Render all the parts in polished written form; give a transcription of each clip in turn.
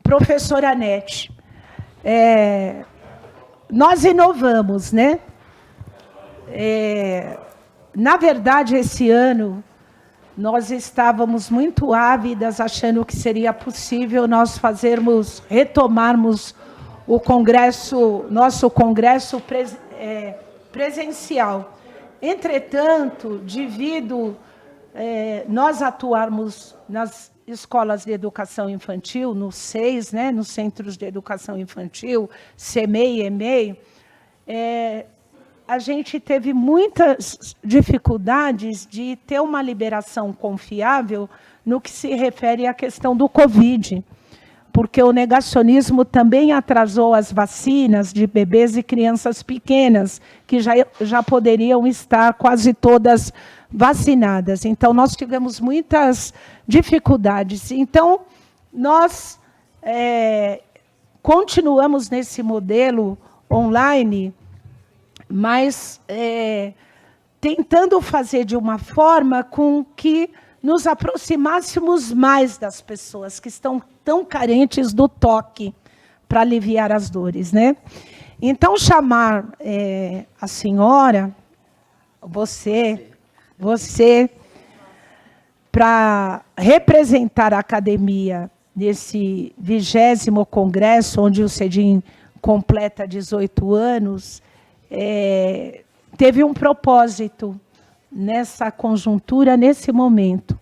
Professora Anete, nós inovamos, né? Na verdade, esse ano, nós estávamos muito ávidas, achando que seria possível nós retomarmos o congresso, nosso congresso presencial. Entretanto, devido nós atuarmos nas escolas de educação infantil, no SEIS, né, nos Centros de Educação Infantil, CEMEI e EMEI, a gente teve muitas dificuldades de ter uma liberação confiável no que se refere à questão do Covid, porque o negacionismo também atrasou as vacinas de bebês e crianças pequenas, que já poderiam estar quase todas vacinadas. Então, nós tivemos muitas dificuldades. Então, nós continuamos nesse modelo online, mas tentando fazer de uma forma com que nos aproximássemos mais das pessoas que estão tão carentes do toque para aliviar as dores, né? Então, chamar a senhora, você para representar a academia nesse 20º congresso, onde o CEDIM completa 18 anos, teve um propósito nessa conjuntura, nesse momento,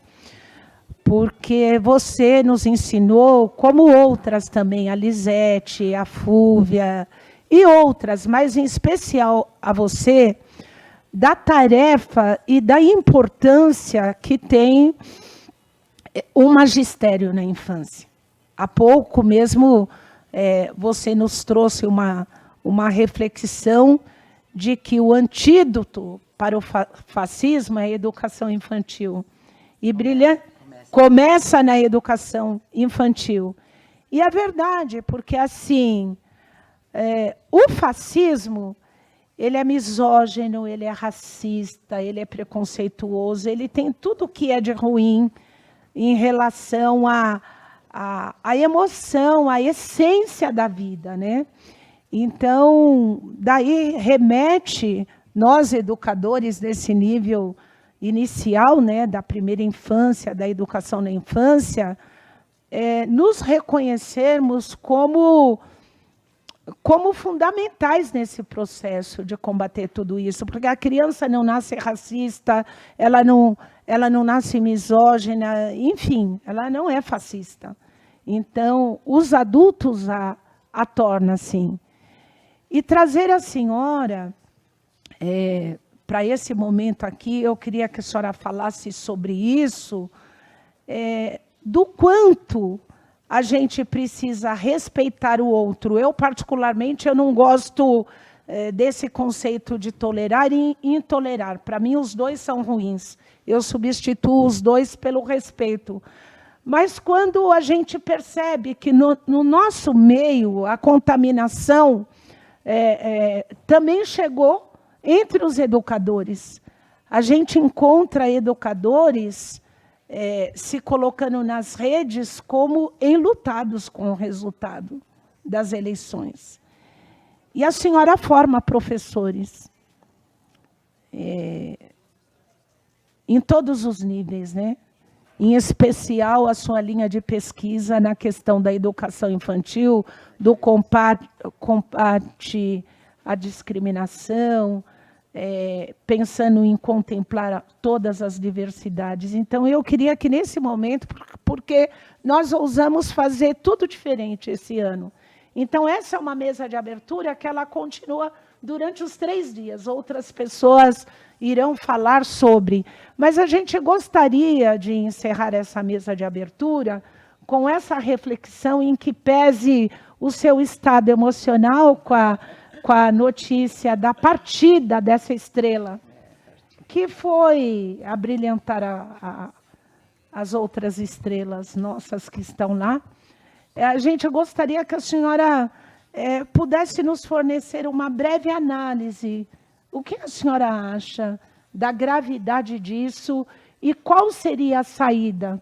porque você nos ensinou, como outras também, a Lisete, a Fúvia e outras, mas em especial a você, da tarefa e da importância que tem o magistério na infância. Há pouco mesmo você nos trouxe uma reflexão de que o antídoto para o fascismo é a educação infantil. E começa na educação infantil. E é verdade, porque assim, o fascismo, ele é misógino, ele é racista, ele é preconceituoso, ele tem tudo que é de ruim em relação à emoção, à essência da vida, né? Então, daí remete, nós educadores desse nível inicial, né, da primeira infância, da educação na infância, nos reconhecermos como fundamentais nesse processo de combater tudo isso, porque a criança não nasce racista, ela não nasce misógina, enfim, ela não é fascista. Então, os adultos a tornam assim. E trazer a senhora para esse momento aqui, eu queria que a senhora falasse sobre isso, do quanto a gente precisa respeitar o outro. Eu, particularmente, eu não gosto desse conceito de tolerar e intolerar. Para mim, os dois são ruins. Eu substituo os dois pelo respeito. Mas quando a gente percebe que no nosso meio a contaminação também chegou entre os educadores. A gente encontra educadores se colocando nas redes como enlutados com o resultado das eleições. E a senhora forma professores em todos os níveis, né? Em especial a sua linha de pesquisa na questão da educação infantil, do combate à discriminação, pensando em contemplar todas as diversidades. Então, eu queria que, nesse momento, porque nós ousamos fazer tudo diferente esse ano. Então, essa é uma mesa de abertura que ela continua durante os 3 dias. Outras pessoas irão falar sobre. Mas a gente gostaria de encerrar essa mesa de abertura com essa reflexão em que pese o seu estado emocional com a notícia da partida dessa estrela, que foi abrilhantar as outras estrelas nossas que estão lá. A gente gostaria que a senhora pudesse nos fornecer uma breve análise. O que a senhora acha da gravidade disso e qual seria a saída?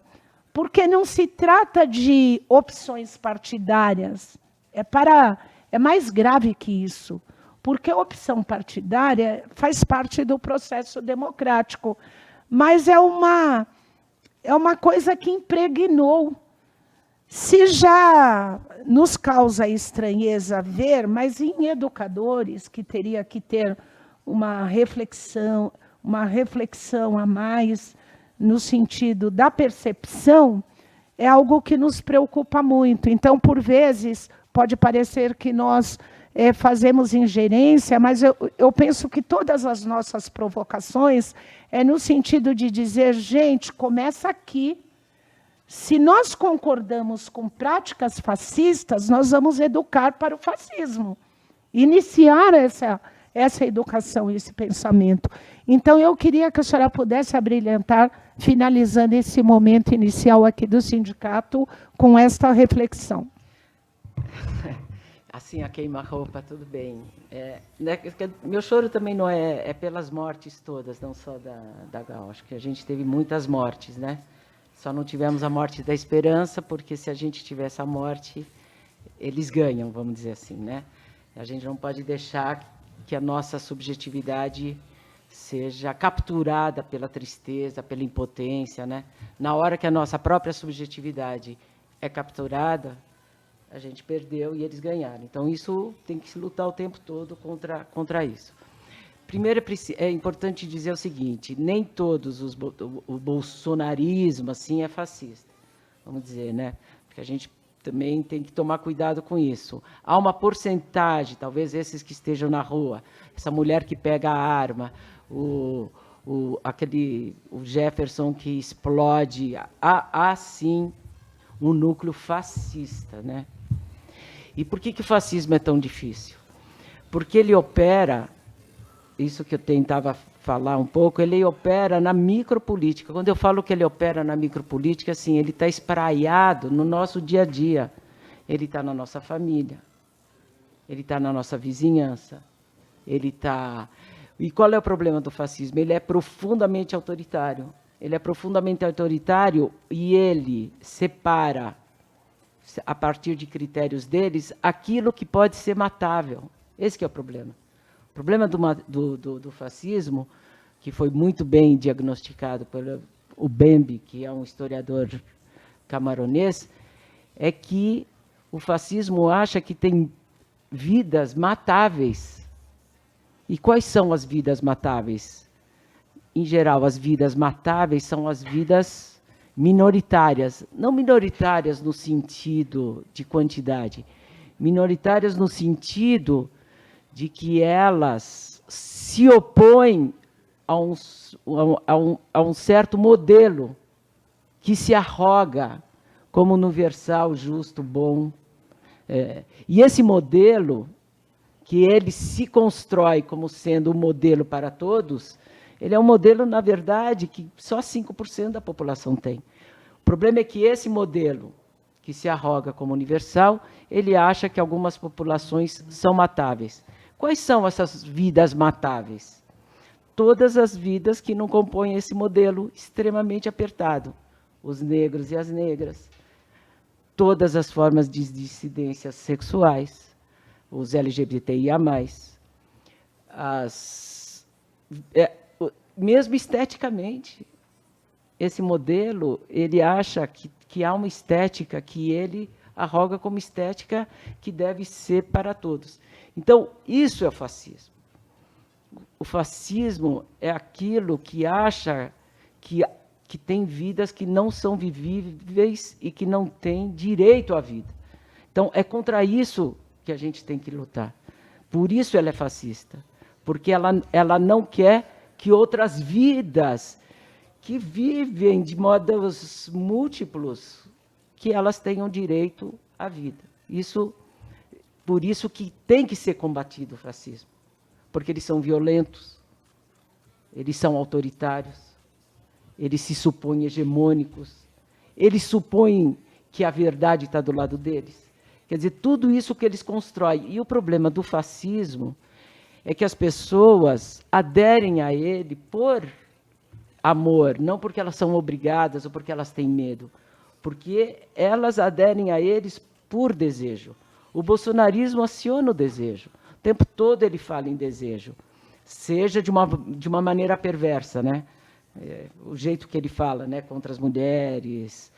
porque não se trata de opções partidárias, é mais grave que isso, porque a opção partidária faz parte do processo democrático, mas é uma coisa que impregnou. Se já nos causa estranheza ver, mas em educadores que teria que ter uma reflexão a mais no sentido da percepção, é algo que nos preocupa muito. Então, por vezes, pode parecer que nós fazemos ingerência, mas eu penso que todas as nossas provocações é no sentido de dizer, gente, começa aqui. Se nós concordamos com práticas fascistas, nós vamos educar para o fascismo. Iniciar essa educação, esse pensamento. Então, eu queria que a senhora pudesse abrilhantar, finalizando esse momento inicial aqui do sindicato, com esta reflexão. Assim, a queima-roupa, tudo bem. Meu choro também não é pelas mortes todas, não só da Gal. Acho que a gente teve muitas mortes, né? Só não tivemos a morte da esperança, porque se a gente tivesse a morte, eles ganham, vamos dizer assim, né? A gente não pode deixar que a nossa subjetividade seja capturada pela tristeza, pela impotência, né? Na hora que a nossa própria subjetividade é capturada, a gente perdeu e eles ganharam. Então, isso tem que se lutar o tempo todo contra isso. Primeiro, é importante dizer o seguinte, nem todos o bolsonarismo assim, é fascista, vamos dizer, né? Porque a gente também tem que tomar cuidado com isso. Há uma porcentagem, talvez esses que estejam na rua, essa mulher que pega a arma, o Jefferson que explode, há sim um núcleo fascista, né? E por que o fascismo é tão difícil? Porque ele opera, isso que eu tentava falar um pouco, ele opera na micropolítica. Quando eu falo que ele opera na micropolítica, assim, ele está espraiado no nosso dia a dia. Ele está na nossa família, ele está na nossa vizinhança, ele está... E qual é o problema do fascismo? Ele é profundamente autoritário. Ele é profundamente autoritário e ele separa, a partir de critérios deles, aquilo que pode ser matável. Esse que é o problema. O problema do fascismo, que foi muito bem diagnosticado pelo Bembe, que é um historiador camaronês, é que o fascismo acha que tem vidas matáveis. E quais são as vidas matáveis? Em geral, as vidas matáveis são as vidas minoritárias. Não minoritárias no sentido de quantidade, minoritárias no sentido de que elas se opõem a um certo modelo que se arroga como universal, justo, bom. E esse modelo, que ele se constrói como sendo um modelo para todos, ele é um modelo, na verdade, que só 5% da população tem. O problema é que esse modelo, que se arroga como universal, ele acha que algumas populações são matáveis. Quais são essas vidas matáveis? Todas as vidas que não compõem esse modelo extremamente apertado. Os negros e as negras, todas as formas de dissidências sexuais, os LGBTIA+, mesmo esteticamente, esse modelo, ele acha que há uma estética que ele arroga como estética que deve ser para todos. Então, isso é o fascismo. O fascismo é aquilo que acha que tem vidas que não são vivíveis e que não têm direito à vida. Então, é contra isso que a gente tem que lutar. Por isso ela é fascista. Porque ela não quer que outras vidas que vivem de modos múltiplos, que elas tenham direito à vida. Por isso que tem que ser combatido o fascismo. Porque eles são violentos, eles são autoritários, eles se supõem hegemônicos, eles supõem que a verdade está do lado deles. Quer dizer, tudo isso que eles constroem. E o problema do fascismo é que as pessoas aderem a ele por amor, não porque elas são obrigadas ou porque elas têm medo. porque elas aderem a eles por desejo. O bolsonarismo aciona o desejo. O tempo todo ele fala em desejo, seja de uma maneira perversa, né? O jeito que ele fala, né, contra as mulheres,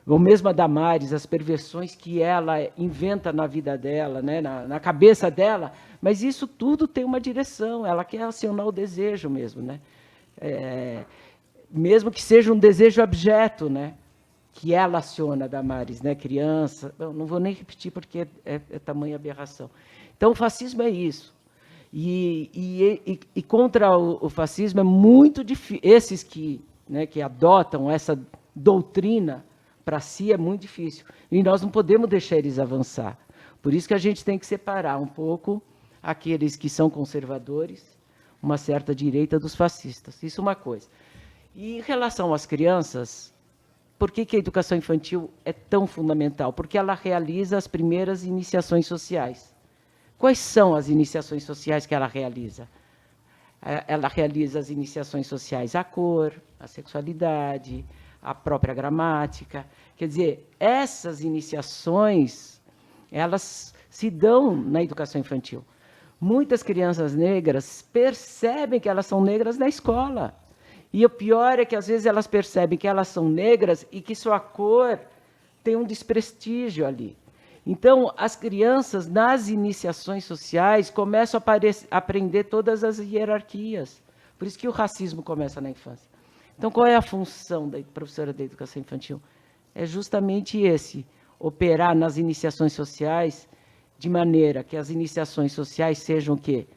ou mesmo a Damares, as perversões que ela inventa na vida dela, né, na cabeça dela, mas isso tudo tem uma direção, ela quer acionar o desejo mesmo, né? Mesmo que seja um desejo abjeto, né, que ela aciona, Damares, né, criança, não vou nem repetir porque é tamanha aberração. Então, o fascismo é isso. E contra o fascismo é muito difícil. Esses que adotam essa doutrina para si é muito difícil. E nós não podemos deixar eles avançar. Por isso que a gente tem que separar um pouco aqueles que são conservadores, uma certa direita dos fascistas. Isso é uma coisa. E em relação às crianças, por que a educação infantil é tão fundamental? Porque ela realiza as primeiras iniciações sociais. Quais são as iniciações sociais que ela realiza? Ela realiza as iniciações sociais à cor, à sexualidade, à própria gramática. Quer dizer, essas iniciações, elas se dão na educação infantil. Muitas crianças negras percebem que elas são negras na escola. E o pior é que, às vezes, elas percebem que elas são negras e que sua cor tem um desprestígio ali. Então, as crianças, nas iniciações sociais, começam a aprender todas as hierarquias. Por isso que o racismo começa na infância. Então, qual é a função da professora da educação infantil? É justamente operar nas iniciações sociais de maneira que as iniciações sociais sejam o quê?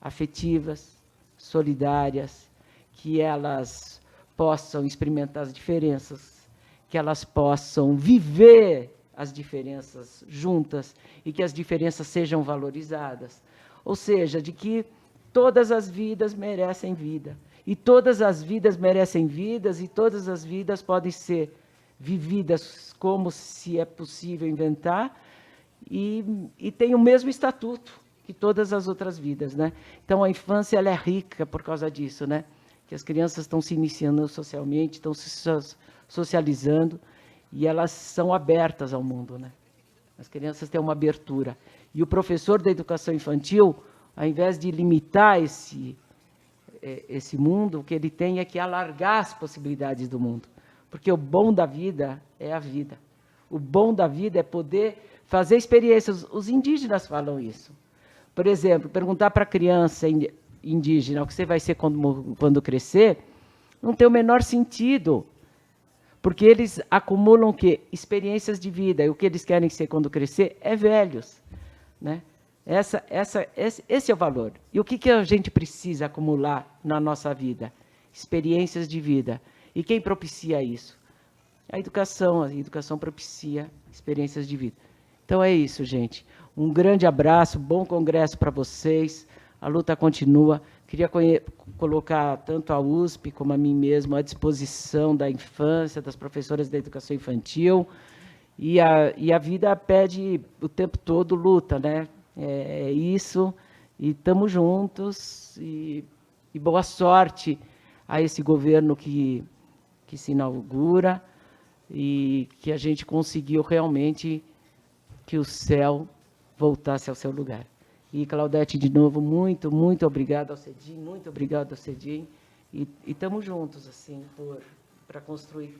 Afetivas, solidárias, que elas possam experimentar as diferenças, que elas possam viver as diferenças juntas e que as diferenças sejam valorizadas. Ou seja, de que todas as vidas merecem vida. E todas as vidas merecem vidas e todas as vidas podem ser vividas como se é possível inventar e tem o mesmo estatuto que todas as outras vidas, né? Então, a infância ela é rica por causa disso, né? Que as crianças estão se iniciando socialmente, estão se socializando, e elas são abertas ao mundo, né? As crianças têm uma abertura. E o professor da educação infantil, ao invés de limitar esse mundo, o que ele tem é que alargar as possibilidades do mundo. Porque o bom da vida é a vida. O bom da vida é poder fazer experiências. Os indígenas falam isso. Por exemplo, perguntar para a criança indígena o que você vai ser quando crescer, não tem o menor sentido. Porque eles acumulam o quê? Experiências de vida. E o que eles querem ser quando crescer é velhos, né? Esse é o valor. E o que a gente precisa acumular na nossa vida? Experiências de vida. E quem propicia isso? A educação propicia experiências de vida. Então é isso, gente. Um grande abraço, bom congresso para vocês. A luta continua. Queria colocar tanto a USP como a mim mesmo à disposição da infância, das professoras da educação infantil. E a vida pede o tempo todo luta, né? É isso. E estamos juntos. E boa sorte a esse governo que se inaugura e que a gente conseguiu realmente que o céu voltasse ao seu lugar. E, Claudete, de novo, muito, muito obrigado ao CEDIM, muito obrigado ao CEDIM. E estamos juntos, assim, para construir